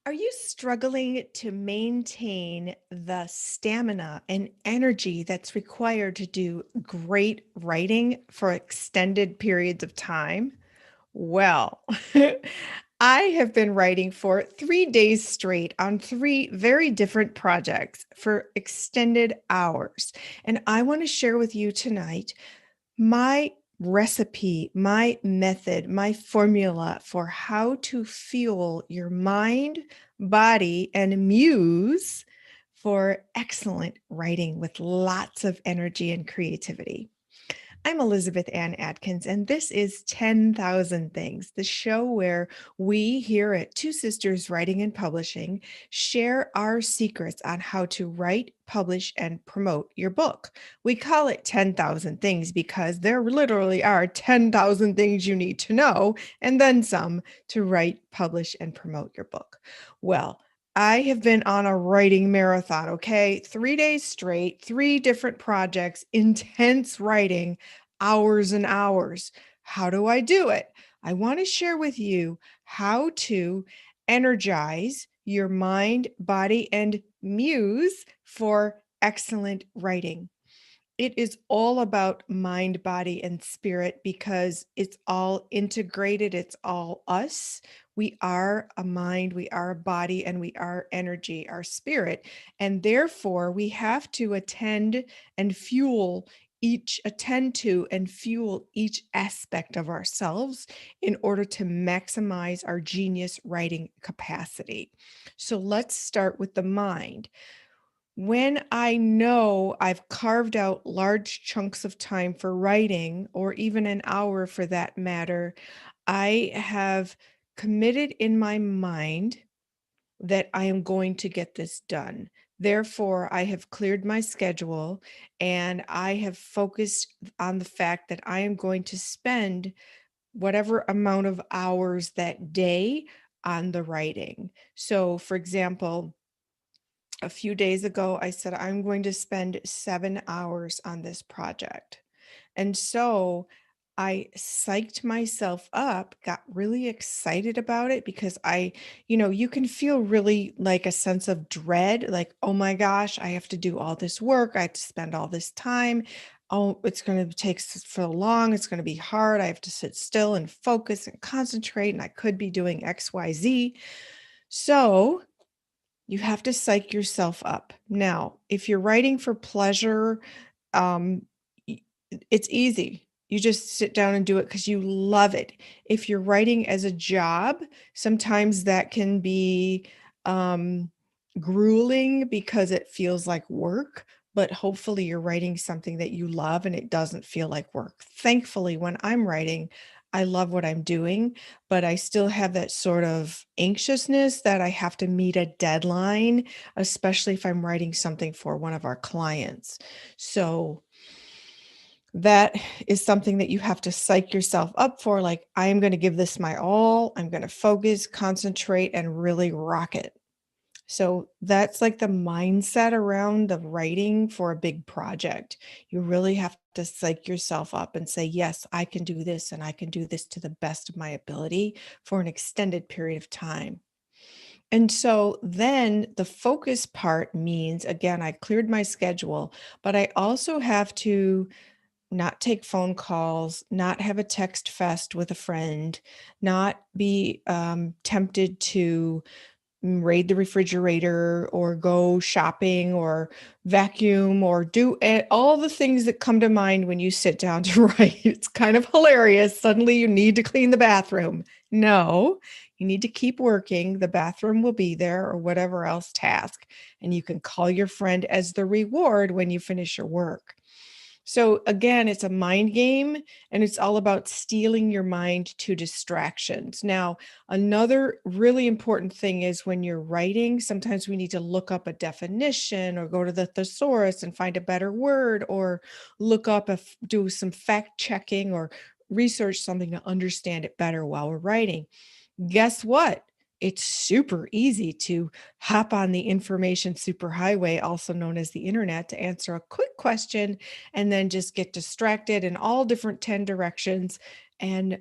Are you struggling to maintain the stamina and energy that's required to do great writing for extended periods of time? Well, I have been writing for 3 days straight on three very different projects for extended hours. And I want to share with you tonight my recipe, my method, my formula for how to fuel your mind, body, and muse for excellent writing with lots of energy and creativity. I'm Elizabeth Ann Atkins, and this is 10,000 Things, the show where we here at Two Sisters Writing and Publishing share our secrets on how to write, publish, and promote your book. We call it 10,000 Things because there literally are 10,000 things you need to know, and then some, to write, publish, and promote your book. Well, I have been on a writing marathon, okay? 3 days straight, three different projects, intense writing, hours and hours. How do I do it? I want to share with you how to energize your mind, body, and muse for excellent writing. It is all about mind, body, and spirit because it's all integrated. It's all us. We are a mind, we are a body, and we are energy, our spirit. And therefore, we have to attend to and fuel each aspect of ourselves in order to maximize our genius writing capacity. So let's start with the mind. When I know I've carved out large chunks of time for writing, or even an hour for that matter, I have committed in my mind that I am going to get this done. Therefore, I have cleared my schedule and I have focused on the fact that I am going to spend whatever amount of hours that day on the writing. So, for example, a few days ago, I said, I'm going to spend 7 hours on this project. And so I psyched myself up, got really excited about it because you can feel really like a sense of dread, like, oh my gosh, I have to do all this work. I have to spend all this time. Oh, it's going to take so long. It's going to be hard. I have to sit still and focus and concentrate, and I could be doing XYZ. So you have to psych yourself up. Now, if you're writing for pleasure, um, y- it's easy. You just sit down and do it because you love it. If you're writing as a job, sometimes that can be um, grueling because it feels like work, but hopefully you're writing something that you love and it doesn't feel like work. Thankfully, when I'm writing, I love what I'm doing, but I still have that sort of anxiousness that I have to meet a deadline, especially if I'm writing something for one of our clients. So that is something that you have to psych yourself up for. Like, I am going to give this my all. I'm going to focus, concentrate, and really rock it. So that's like the mindset around the writing for a big project. You really have to psych yourself up and say, yes, I can do this and I can do this to the best of my ability for an extended period of time. And so then the focus part means, again, I cleared my schedule, but I also have to not take phone calls, not have a text fest with a friend, not be tempted to raid the refrigerator or go shopping or vacuum or do all the things that come to mind when you sit down to write. It's kind of hilarious. Suddenly you need to clean the bathroom. No, you need to keep working. The bathroom will be there or whatever else task. And you can call your friend as the reward when you finish your work. So again, it's a mind game and it's all about stealing your mind to distractions. Now, another really important thing is when you're writing, sometimes we need to look up a definition or go to the thesaurus and find a better word or do some fact checking or research something to understand it better while we're writing. Guess what? It's super easy to hop on the information superhighway, also known as the internet, to answer a quick question and then just get distracted in all different 10 directions and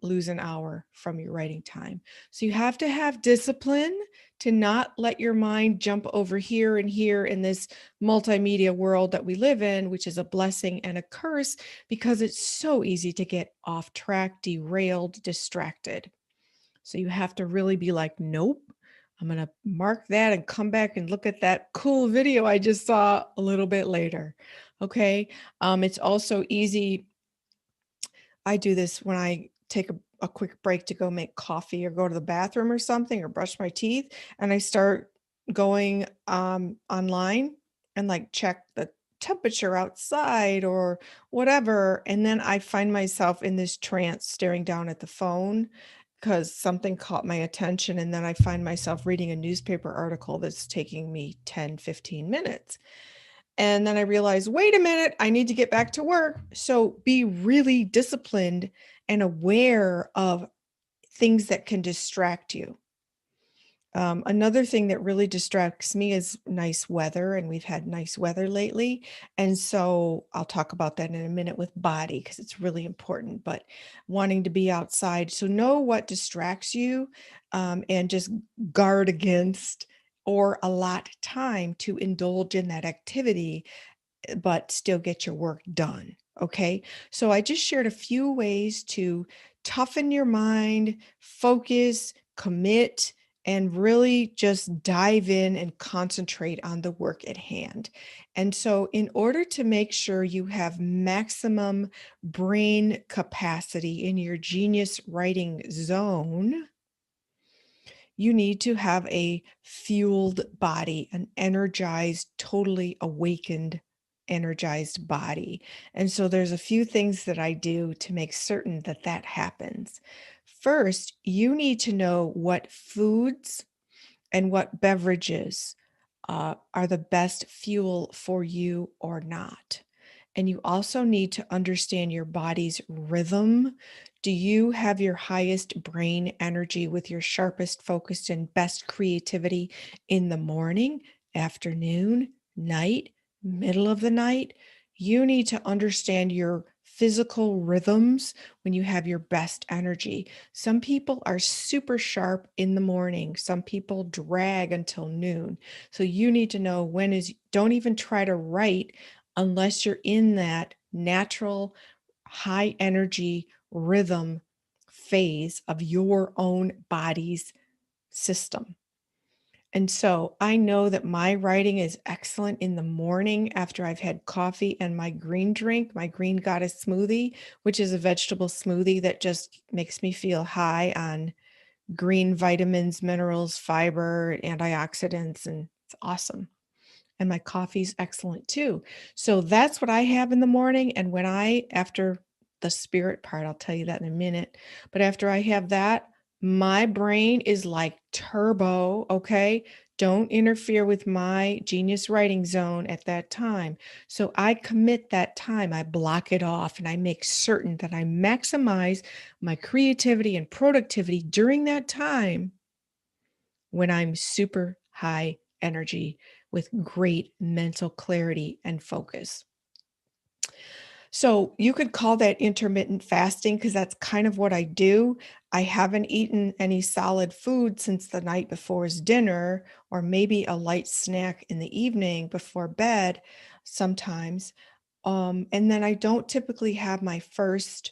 lose an hour from your writing time. So you have to have discipline to not let your mind jump over here and here in this multimedia world that we live in, which is a blessing and a curse because it's so easy to get off track, derailed, distracted. So you have to really be like, nope, I'm going to mark that and come back and look at that cool video I just saw a little bit later. Okay. It's also easy. I do this when I take a quick break to go make coffee or go to the bathroom or something or brush my teeth. And I start going online and like check the temperature outside or whatever. And then I find myself in this trance staring down at the phone because something caught my attention. And then I find myself reading a newspaper article that's taking me 10, 15 minutes. And then I realized, wait a minute, I need to get back to work. So be really disciplined and aware of things that can distract you. Another thing that really distracts me is nice weather, and we've had nice weather lately. And so I'll talk about that in a minute with body because it's really important, but wanting to be outside. So know what distracts you and just guard against or allot time to indulge in that activity but still get your work done. Okay. So I just shared a few ways to toughen your mind, focus, commit, and really just dive in and concentrate on the work at hand. And so, in order to make sure you have maximum brain capacity in your genius writing zone, you need to have a fueled body, an energized, totally awakened, energized body. And so there's a few things that I do to make certain that that happens. First, you need to know what foods and what beverages are the best fuel for you or not. And you also need to understand your body's rhythm. Do you have your highest brain energy with your sharpest focus and best creativity in the morning, afternoon, night, middle of the night? You need to understand your physical rhythms when you have your best energy. Some people are super sharp in the morning, some people drag until noon. So you need to know when is, don't even try to write unless you're in that natural high energy rhythm phase of your own body's system. And so I know that my writing is excellent in the morning after I've had coffee and my green drink, my green goddess smoothie, which is a vegetable smoothie that just makes me feel high on green vitamins, minerals, fiber, antioxidants, and it's awesome. And my coffee's excellent too. So that's what I have in the morning. And when after the spirit part, I'll tell you that in a minute. But after I have that, my brain is like turbo. Okay. Don't interfere with my genius writing zone at that time. So I commit that time, I block it off, and I make certain that I maximize my creativity and productivity during that time when I'm super high energy with great mental clarity and focus. So you could call that intermittent fasting because that's kind of what I do. I haven't eaten any solid food since the night before's dinner, or maybe a light snack in the evening before bed sometimes. And then I don't typically have my first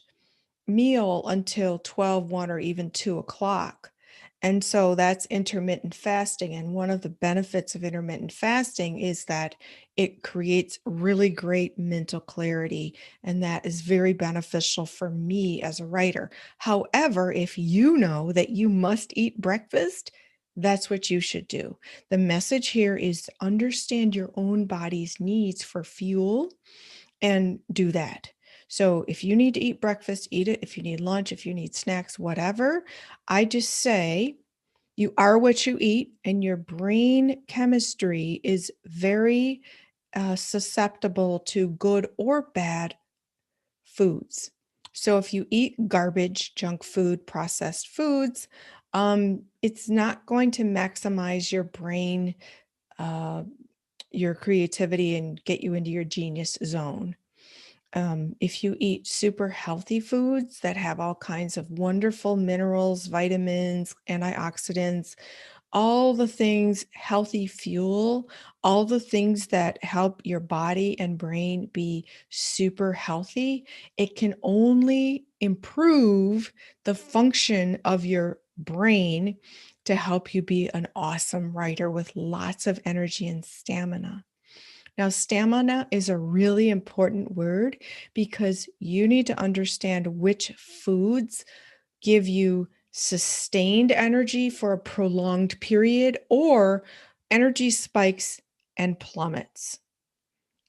meal until 12, 1, or even 2 o'clock. And so that's intermittent fasting. And one of the benefits of intermittent fasting is that it creates really great mental clarity. And that is very beneficial for me as a writer. However, if you know that you must eat breakfast, that's what you should do. The message here is to understand your own body's needs for fuel and do that. So if you need to eat breakfast, eat it. If you need lunch, if you need snacks, whatever, I just say you are what you eat, and your brain chemistry is very susceptible to good or bad foods. So if you eat garbage, junk food, processed foods, it's not going to maximize your brain, uh, your creativity, and get you into your genius zone. If you eat super healthy foods that have all kinds of wonderful minerals, vitamins, antioxidants, all the things, healthy fuel, all the things that help your body and brain be super healthy, it can only improve the function of your brain to help you be an awesome writer with lots of energy and stamina. Now, stamina is a really important word because you need to understand which foods give you sustained energy for a prolonged period or energy spikes and plummets.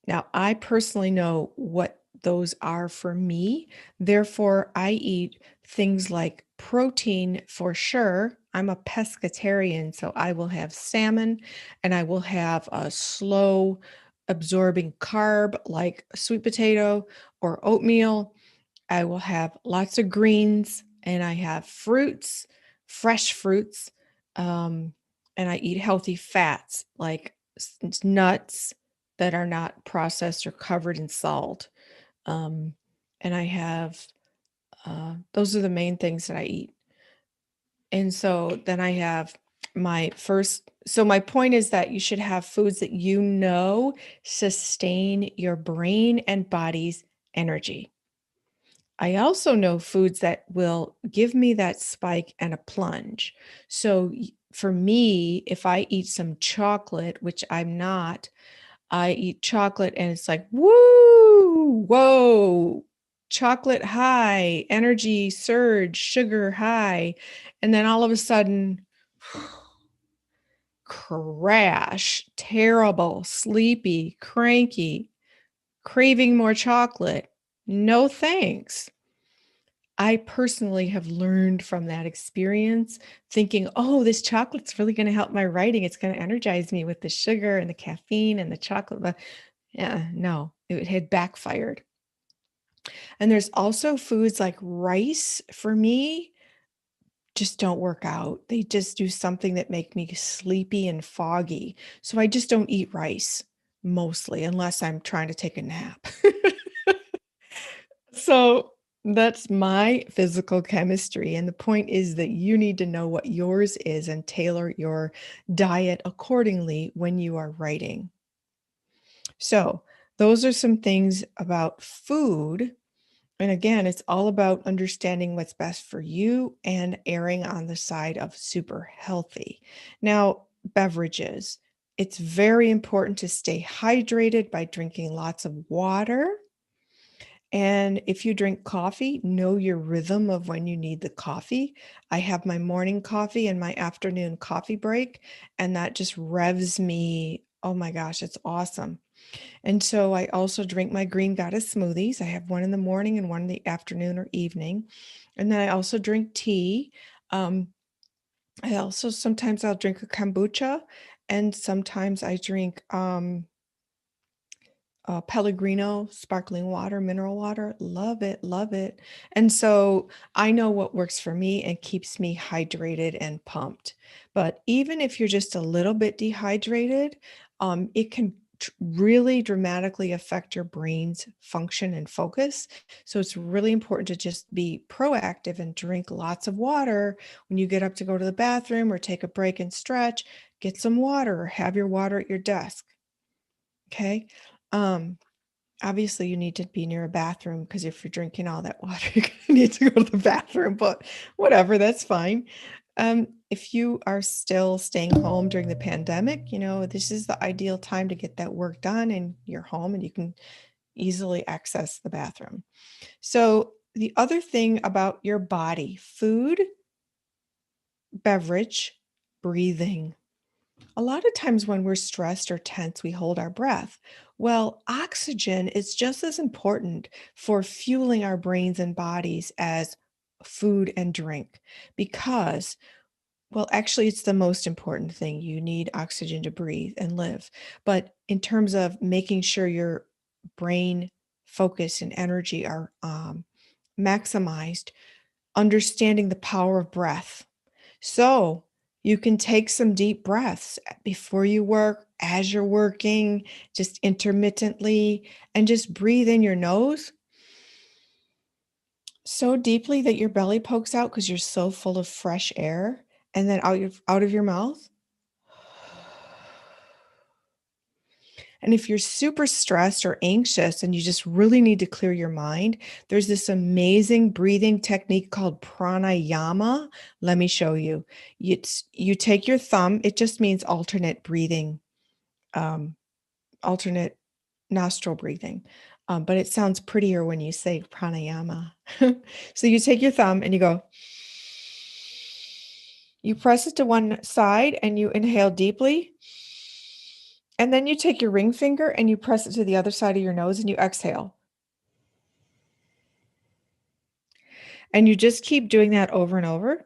Now, I personally know what those are for me. Therefore, I eat things like protein for sure. I'm a pescatarian, so I will have salmon and I will have a slow absorbing carb like sweet potato or oatmeal. I will have lots of greens and I have fruits, fresh fruits, um, and I eat healthy fats like nuts that are not processed or covered in salt. Um, and I have those are the main things that I eat. And so then I have my point is that you should have foods that you know sustain your brain and body's energy. I also know foods that will give me that spike and a plunge. So for me, if I eat some chocolate, which I'm not, I eat chocolate and it's like, woo, whoa, chocolate high, energy surge, sugar high. And then all of a sudden, crash, terrible, sleepy, cranky, craving more chocolate. No thanks. I personally have learned from that experience thinking, oh, this chocolate's really going to help my writing. It's going to energize me with the sugar and the caffeine and the chocolate. But yeah, no, it had backfired. And there's also foods like rice for me just don't work out. They just do something that make me sleepy and foggy. So I just don't eat rice mostly unless I'm trying to take a nap. So that's my physical chemistry. And the point is that you need to know what yours is and tailor your diet accordingly when you are writing. So, those are some things about food. And again, it's all about understanding what's best for you and erring on the side of super healthy. Now, beverages. It's very important to stay hydrated by drinking lots of water. And if you drink coffee, know your rhythm of when you need the coffee. I have my morning coffee and my afternoon coffee break, and that just revs me. Oh my gosh, it's awesome. And so I also drink my Green Goddess smoothies. I have one in the morning and one in the afternoon or evening. And then I also drink tea. Um, I also sometimes I'll drink a kombucha, and sometimes I drink Pellegrino sparkling water, mineral water. Love it, love it. And so I know what works for me and keeps me hydrated and pumped. But even if you're just a little bit dehydrated, it can really dramatically affect your brain's function and focus. So it's really important to just be proactive and drink lots of water when you get up to go to the bathroom or take a break and stretch. Get some water or have your water at your desk. Okay. Um, Obviously, you need to be near a bathroom because if you're drinking all that water, you're gonna need to go to the bathroom, but whatever, that's fine. If you are still staying home during the pandemic, this is the ideal time to get that work done in your home and you can easily access the bathroom. So, the other thing about your body, food, beverage, breathing. A lot of times when we're stressed or tense, we hold our breath. Well, oxygen is just as important for fueling our brains and bodies as food and drink because, well, actually, it's the most important thing. You need oxygen to breathe and live. But in terms of making sure your brain focus and energy are maximized, understanding the power of breath so you can take some deep breaths before you work, as you're working, just intermittently, and just breathe in your nose so deeply that your belly pokes out because you're so full of fresh air, and then out of your mouth. And if you're super stressed or anxious and you just really need to clear your mind, there's this amazing breathing technique called pranayama. Let me show you. You take your thumb, it just means alternate breathing, um, alternate nostril breathing. But it sounds prettier when you say pranayama. So you take your thumb and you press it to one side and you inhale deeply. And then you take your ring finger and you press it to the other side of your nose and you exhale. And you just keep doing that over and over.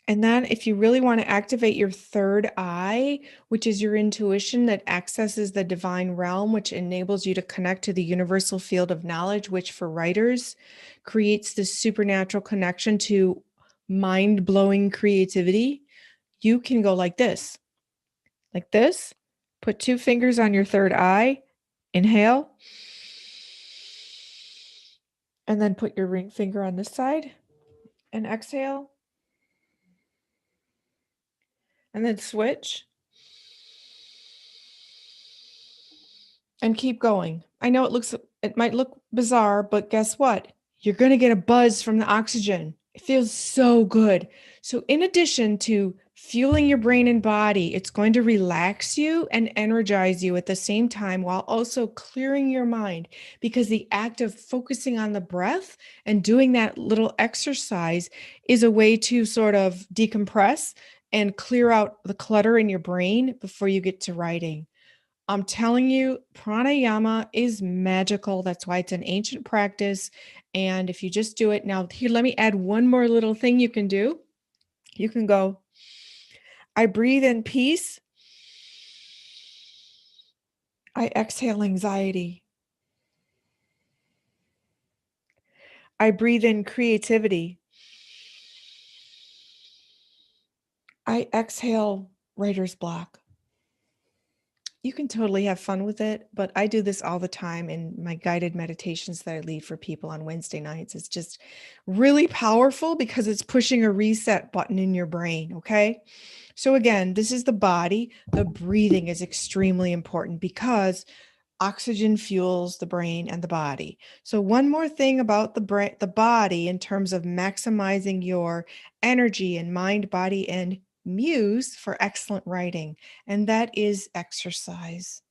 And then if you really want to activate your third eye, which is your intuition that accesses the divine realm, which enables you to connect to the universal field of knowledge, which for writers creates this supernatural connection to mind-blowing creativity, you can go like this, put two fingers on your third eye, inhale, and then put your ring finger on this side and exhale, and then switch and keep going. I know it might look bizarre, but guess what? You're going to get a buzz from the oxygen. It feels so good. So in addition to fueling your brain and body, it's going to relax you and energize you at the same time while also clearing your mind, because the act of focusing on the breath and doing that little exercise is a way to sort of decompress and clear out the clutter in your brain before you get to writing. I'm telling you, pranayama is magical. That's why it's an ancient practice. And if you just do it now, here, let me add one more little thing you can do. You can go, I breathe in peace. I exhale anxiety. I breathe in creativity. I exhale writer's block. You can totally have fun with it, but I do this all the time in my guided meditations that I lead for people on Wednesday nights. It's just really powerful because it's pushing a reset button in your brain, okay? So again, this is the body. The breathing is extremely important because oxygen fuels the brain and the body. So one more thing about the body in terms of maximizing your energy and mind, body, and muse for excellent writing, and that is exercise.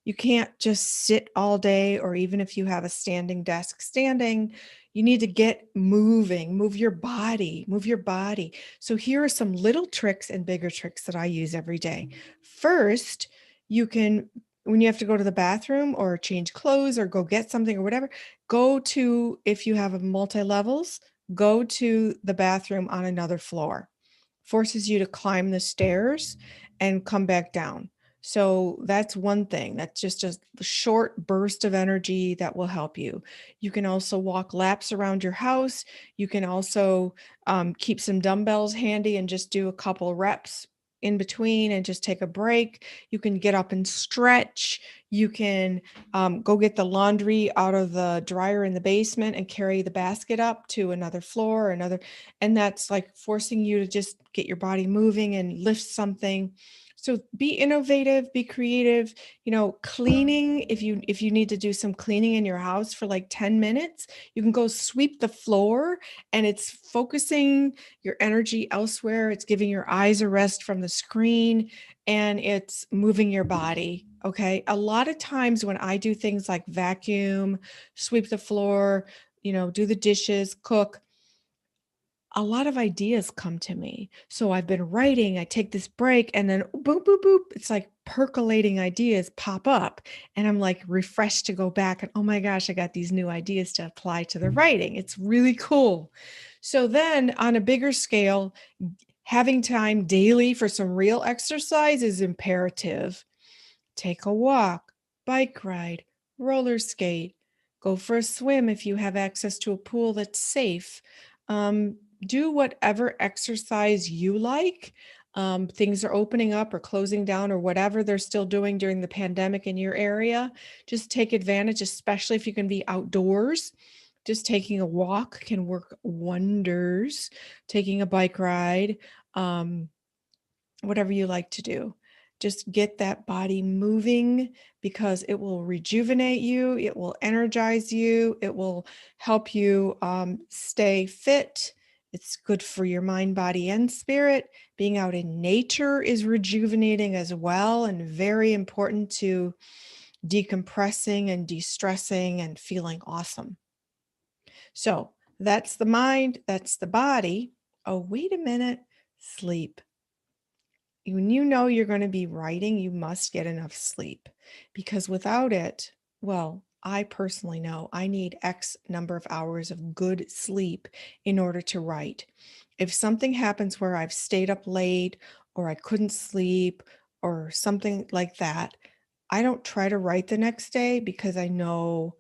You can't just sit all day, or even if you have a standing desk, standing. You need to get moving, move your body, move your body. So here are some little tricks and bigger tricks that I use every day. First, you can, when you have to go to the bathroom or change clothes or go get something or whatever, go to, if you have a multi-levels, go to the bathroom on another floor. Forces you to climb the stairs and come back down. So that's one thing. That's just a short burst of energy that will help you. You can also walk laps around your house. You can also keep some dumbbells handy and just do a couple reps in between and just take a break. You can get up and stretch. You can go get the laundry out of the dryer in the basement and carry the basket up to another floor or another. And that's like forcing you to just get your body moving and lift something. So be innovative, be creative, cleaning. If you need to do some cleaning in your house for like 10 minutes, you can go sweep the floor, and it's focusing your energy elsewhere. It's giving your eyes a rest from the screen, and it's moving your body. Okay. A lot of times when I do things like vacuum, sweep the floor, do the dishes, cook, a lot of ideas come to me. So I've been writing, I take this break, and then boop, boop, boop. It's like percolating ideas pop up. And I'm like refreshed to go back and, oh my gosh, I got these new ideas to apply to the writing. It's really cool. So then on a bigger scale, having time daily for some real exercise is imperative. Take a walk, bike ride, roller skate, go for a swim if you have access to a pool that's safe. Do whatever exercise you like. Things are opening up or closing down or whatever they're still doing during the pandemic in your area. Just take advantage, especially if you can be outdoors. Just taking a walk can work wonders. Taking a bike ride. um, whatever you like to do. Just get that body moving because it will rejuvenate you, it will energize you, it will help you stay fit. It's good for your mind, body, and spirit. Being out in nature is rejuvenating as well and very important to decompressing and de stressing and feeling awesome. So that's the mind, that's the body. Oh, wait a minute, sleep. When you know you're going to be writing, you must get enough sleep because without it, well, I personally know I need X number of hours of good sleep in order to write. If something happens where I've stayed up late or I couldn't sleep or something like that, I don't try to write the next day because I know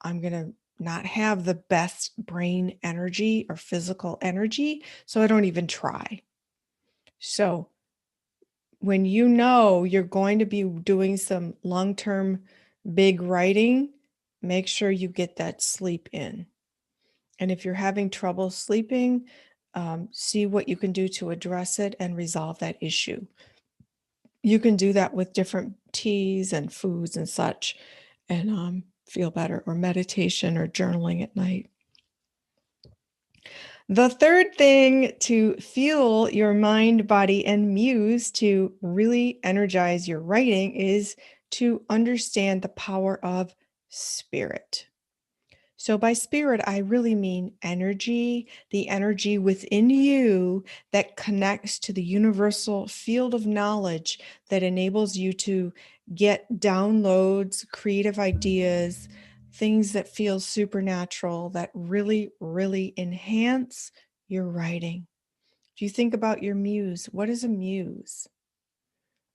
I'm going to not have the best brain energy or physical energy. So I don't even try. So when you know you're going to be doing some long-term big writing, make sure you get that sleep in. And if you're having trouble sleeping, see what you can do to address it and resolve that issue. You can do that with different teas and foods and such and feel better, or meditation or journaling at night. The third thing to fuel your mind, body, and muse to really energize your writing is to understand the power of spirit. So, by spirit, I really mean energy, the energy within you that connects to the universal field of knowledge that enables you to get downloads, creative ideas, things that feel supernatural that really, really enhance your writing. If you think about your muse, what is a muse?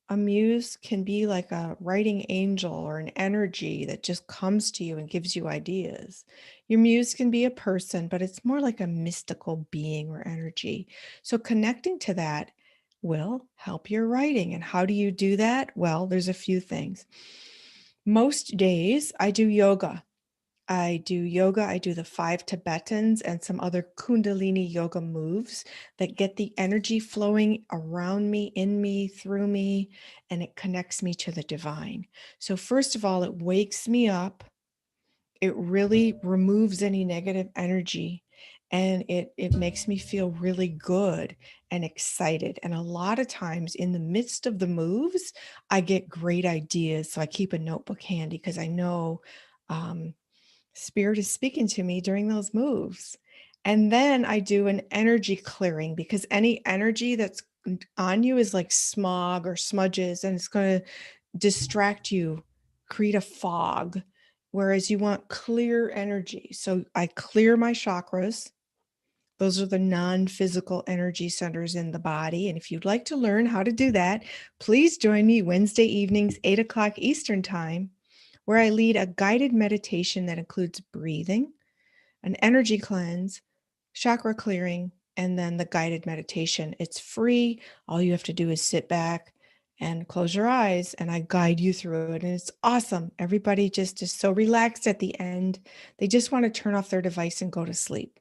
A muse can be like a writing angel or an energy that just comes to you and gives you ideas. Your muse can be a person, but it's more like a mystical being or energy. So connecting to that will help your writing. And how do you do that? Well, there's a few things. Most days I do yoga. I do the 5 Tibetans and some other Kundalini yoga moves that get the energy flowing around me, in me, through me, and it connects me to the divine. So, first of all, it wakes me up. It really removes any negative energy and it makes me feel really good and excited. And a lot of times in the midst of the moves, I get great ideas. So I keep a notebook handy because I know um, Spirit is speaking to me during those moves. And then I do an energy clearing because any energy that's on you is like smog or smudges and it's going to distract you, create a fog. Whereas you want clear energy. So I clear my chakras. Those are the non physical energy centers in the body. And if you'd like to learn how to do that, please join me Wednesday evenings, 8 o'clock Eastern Time, where I lead a guided meditation that includes breathing, an energy cleanse, chakra clearing, and then the guided meditation. It's free. All you have to do is sit back and close your eyes, and I guide you through it. And it's awesome. Everybody just is so relaxed at the end. They just want to turn off their device and go to sleep.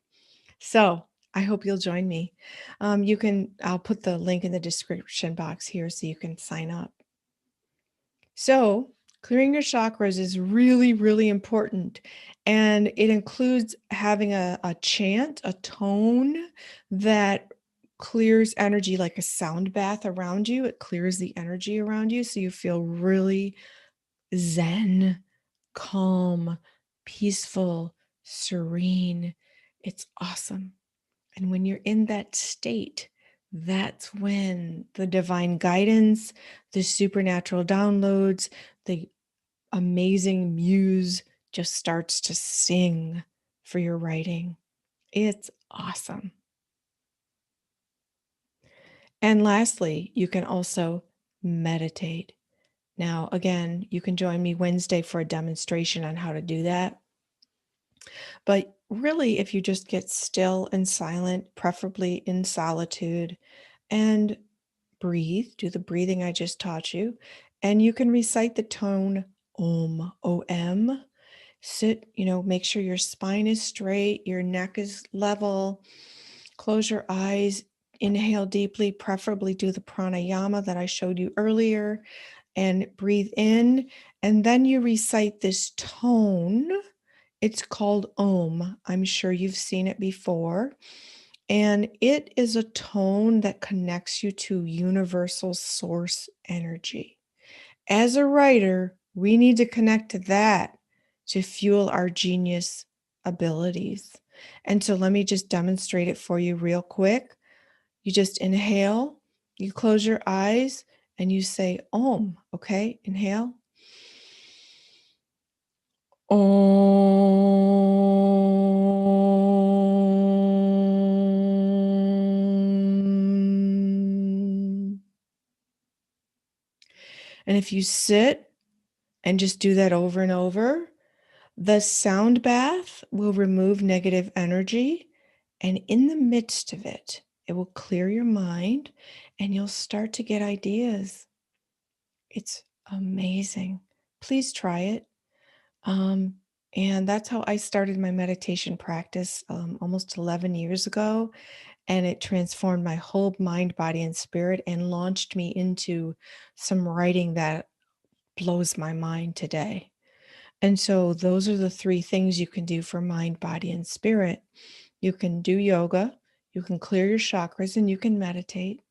So I hope you'll join me. I'll put the link in the description box here so you can sign up. So, clearing your chakras is really, really important. And it includes having a chant, a tone that clears energy like a sound bath around you. It clears the energy around you so you feel really zen, calm, peaceful, serene. It's awesome. And when you're in that state, that's when the divine guidance, the supernatural downloads, the amazing muse just starts to sing for your writing. It's awesome. And lastly, you can also meditate. Now, again, you can join me Wednesday for a demonstration on how to do that. But really, if you just get still and silent, preferably in solitude, and breathe, do the breathing I just taught you, and you can recite the tone Om, O-M. Sit, make sure your spine is straight, your neck is level. Close your eyes, Inhale deeply, preferably do the pranayama that I showed you earlier, and breathe in. And then you recite this tone. It's called Om. I'm sure you've seen it before. And it is a tone that connects you to universal source energy. As a writer, we need to connect to that to fuel our genius abilities. And so let me just demonstrate it for you real quick. You just inhale, you close your eyes, and you say Om. Okay, inhale. Om. And if you sit and just do that over and over, the sound bath will remove negative energy. And in the midst of it, it will clear your mind and you'll start to get ideas. It's amazing. Please try it. Um, and that's how I started my meditation practice almost 11 years ago. And it transformed my whole mind, body, and spirit and launched me into some writing that blows my mind today. And so those are the three things you can do for mind, body, and spirit. You can do yoga, you can clear your chakras, and you can meditate.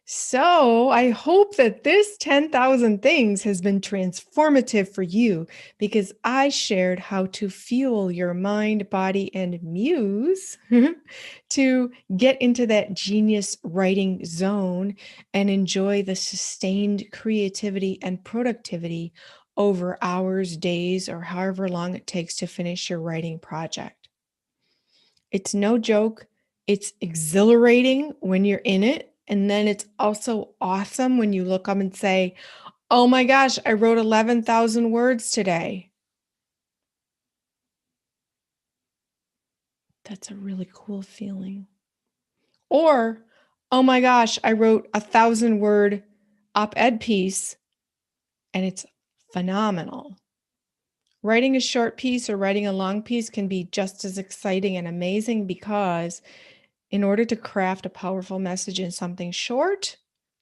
So I hope that this 10,000 things has been transformative for you because I shared how to fuel your mind, body, and muse to get into that genius writing zone and enjoy the sustained creativity and productivity over hours, days, or however long it takes to finish your writing project. It's no joke. It's exhilarating when you're in it. And then it's also awesome when you look up and say, oh my gosh, I wrote 11,000 words today. That's a really cool feeling. Or, oh my gosh, I wrote 1,000-word op-ed piece and it's phenomenal. Writing a short piece or writing a long piece can be just as exciting and amazing because in order to craft a powerful message in something short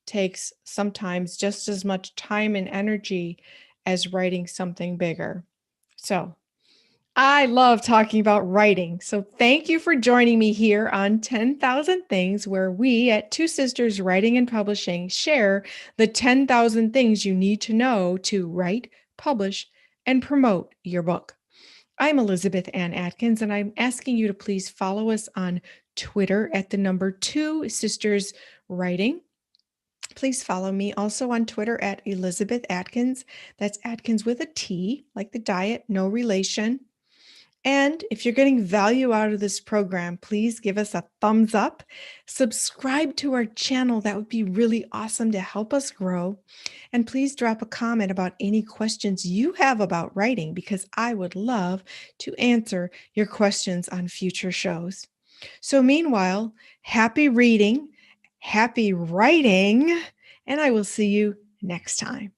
takes sometimes just as much time and energy as writing something bigger. So I love talking about writing. So thank you for joining me here on 10,000 Things, where we at Two Sisters Writing and Publishing share the 10,000 things you need to know to write, publish, and promote your book. I'm Elizabeth Ann Atkins, and I'm asking you to please follow us on Twitter at the number Two Sisters Writing. Please follow me also on Twitter at Elizabeth Atkins. That's Atkins with a T, like the diet, no relation. And if you're getting value out of this program, please give us a thumbs up. Subscribe to our channel. That would be really awesome to help us grow. And please drop a comment about any questions you have about writing, because I would love to answer your questions on future shows. So meanwhile, happy reading, happy writing, and I will see you next time.